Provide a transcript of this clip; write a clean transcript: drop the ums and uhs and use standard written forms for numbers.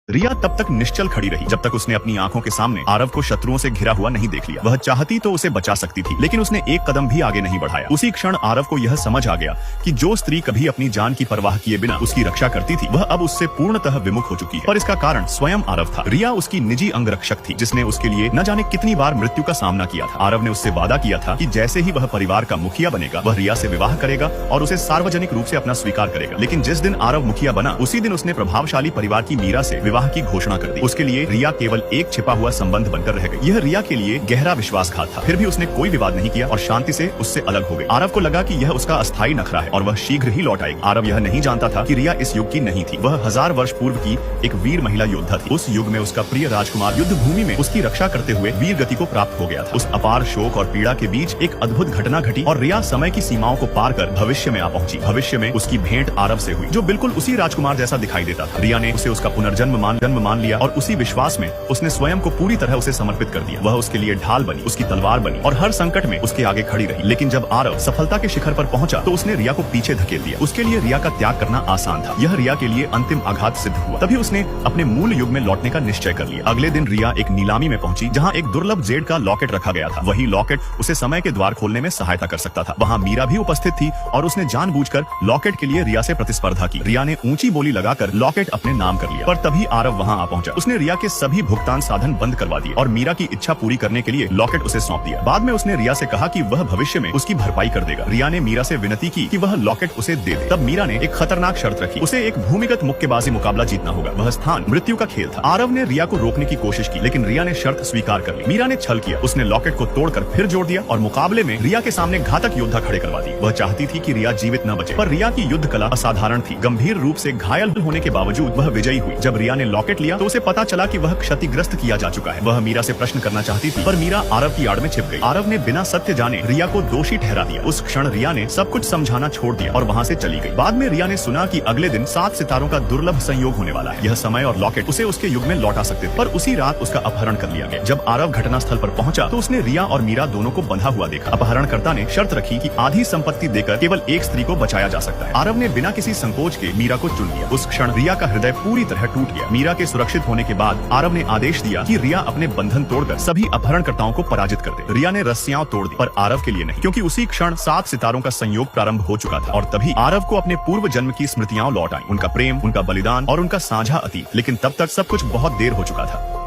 रिया तब तक निश्चल खड़ी रही जब तक उसने अपनी आंखों के सामने आरव को शत्रुओं से घिरा हुआ नहीं देख लिया। वह चाहती तो उसे बचा सकती थी, लेकिन उसने एक कदम भी आगे नहीं बढ़ाया। उसी क्षण आरव को यह समझ आ गया कि जो स्त्री कभी अपनी जान की परवाह किए बिना उसकी रक्षा करती थी, वह अब उससे पूर्णतः विमुख हो चुकी है। पर इसका कारण स्वयं आरव था। रिया उसकी निजी अंगरक्षक थी, जिसने उसके लिए न जाने कितनी बार मृत्यु का सामना किया था। आरव ने उससे वादा किया था कि जैसे ही वह परिवार का मुखिया बनेगा, वह रिया से विवाह करेगा और उसे सार्वजनिक रूप से अपना स्वीकार करेगा। लेकिन जिस दिन आरव मुखिया बना, उसी दिन उसने प्रभावशाली परिवार की मीरा से विवाह की घोषणा कर दी। उसके लिए रिया केवल एक छिपा हुआ संबंध बनकर रह गई। यह रिया के लिए गहरा विश्वासघात था। फिर भी उसने कोई विवाद नहीं किया और शांति से उससे अलग हो गई। आरव को लगा कि यह उसका अस्थायी नखरा है और वह शीघ्र ही लौट आएगी। आरव यह नहीं जानता था कि रिया इस युग की नहीं थी। वह 1000 वर्ष पूर्व की एक वीर महिला योद्धा थी। उस युग में उसका प्रिय राजकुमार युद्ध भूमि में उसकी रक्षा करते हुए वीर गति को प्राप्त हो गया था। उस अपार शोक और पीड़ा के बीच एक अद्भुत घटना घटी और रिया समय की सीमाओं को पार कर भविष्य में आ पहुंची। भविष्य में उसकी भेंट आरव से हुई, जो बिल्कुल उसी राजकुमार जैसा दिखाई देता था। रिया ने उसे उसका पुनर्जन्म मान लिया और उसी विश्वास में उसने स्वयं को पूरी तरह उसे समर्पित कर दिया। वह उसके लिए ढाल बनी, उसकी तलवार बनी और हर संकट में उसके आगे खड़ी रही। लेकिन जब आरव सफलता के शिखर पर पहुंचा तो उसने रिया को पीछे धकेल दिया। उसके लिए रिया का त्याग करना आसान था। यह रिया के लिए अंतिम आघात सिद्ध हुआ। तभी उसने अपने मूल युग में लौटने का निश्चय कर लिया। अगले दिन रिया एक नीलामी में पहुंची, जहाँ एक दुर्लभ जेड का लॉकेट रखा गया था। वही लॉकेट उसे समय के द्वार खोलने में सहायता कर सकता था। वहाँ मीरा भी उपस्थित थी और उसने जानबूझकर लॉकेट के लिए रिया से प्रतिस्पर्धा की। रिया ने ऊंची बोली लगाकर लॉकेट अपने नाम कर लिया, पर तभी आरव वहाँ आ पहुंचा। उसने रिया के सभी भुगतान साधन बंद करवा दिए और मीरा की इच्छा पूरी करने के लिए लॉकेट उसे सौंप दिया। बाद में उसने रिया से कहा कि वह भविष्य में उसकी भरपाई कर देगा। रिया ने मीरा से विनती की कि वह लॉकेट उसे दे दे। तब मीरा ने एक खतरनाक शर्त रखी। उसे एक भूमिगत मुक्केबाजी मुकाबला जीतना होगा। वह स्थान मृत्यु का खेल था। आरव ने रिया को रोकने की कोशिश की, लेकिन रिया ने शर्त स्वीकार कर ली। मीरा ने छल किया। उसने लॉकेट को तोड़कर फिर जोड़ दिया और मुकाबले में रिया के सामने घातक योद्धा खड़े करवा दिए। वह चाहती थी कि रिया जीवित न बचे, पर रिया की युद्ध कला असाधारण थी। गंभीर रूप से घायल होने के बावजूद वह विजयी हुई। जब रिया ने लॉकेट लिया तो उसे पता चला कि वह क्षतिग्रस्त किया जा चुका है। वह मीरा से प्रश्न करना चाहती थी, पर मीरा आरव की आड़ में छिप गई। आरव ने बिना सत्य जाने रिया को दोषी ठहरा दिया। उस क्षण रिया ने सब कुछ समझाना छोड़ दिया और वहाँ से चली गई। बाद में रिया ने सुना कि अगले दिन 7 सितारों का दुर्लभ संयोग होने वाला है। यह समय और लॉकेट उसे उसके युग में लौटा सकते थे, पर उसी रात उसका अपहरण कर लिया गया। जब आरव घटना स्थल पर पहुंचा तो उसने रिया और मीरा दोनों को बंधा हुआ देखा। अपहरणकर्ता ने शर्त रखी कि आधी संपत्ति देकर केवल एक स्त्री को बचाया जा सकता है। आरव ने बिना किसी संकोच के मीरा को चुन लिया। उस क्षण रिया का हृदय पूरी तरह टूट गया। मीरा के सुरक्षित होने के बाद आरव ने आदेश दिया कि रिया अपने बंधन तोड़कर सभी अपहरणकर्ताओं को पराजित कर दे। रिया ने रस्सियां तोड़ दी, पर आरव के लिए नहीं, क्योंकि उसी क्षण 7 सितारों का संयोग प्रारंभ हो चुका था। और तभी आरव को अपने पूर्व जन्म की स्मृतियां लौट आई, उनका प्रेम, उनका बलिदान और उनका साझा अतीत। लेकिन तब तक सब कुछ बहुत देर हो चुका था।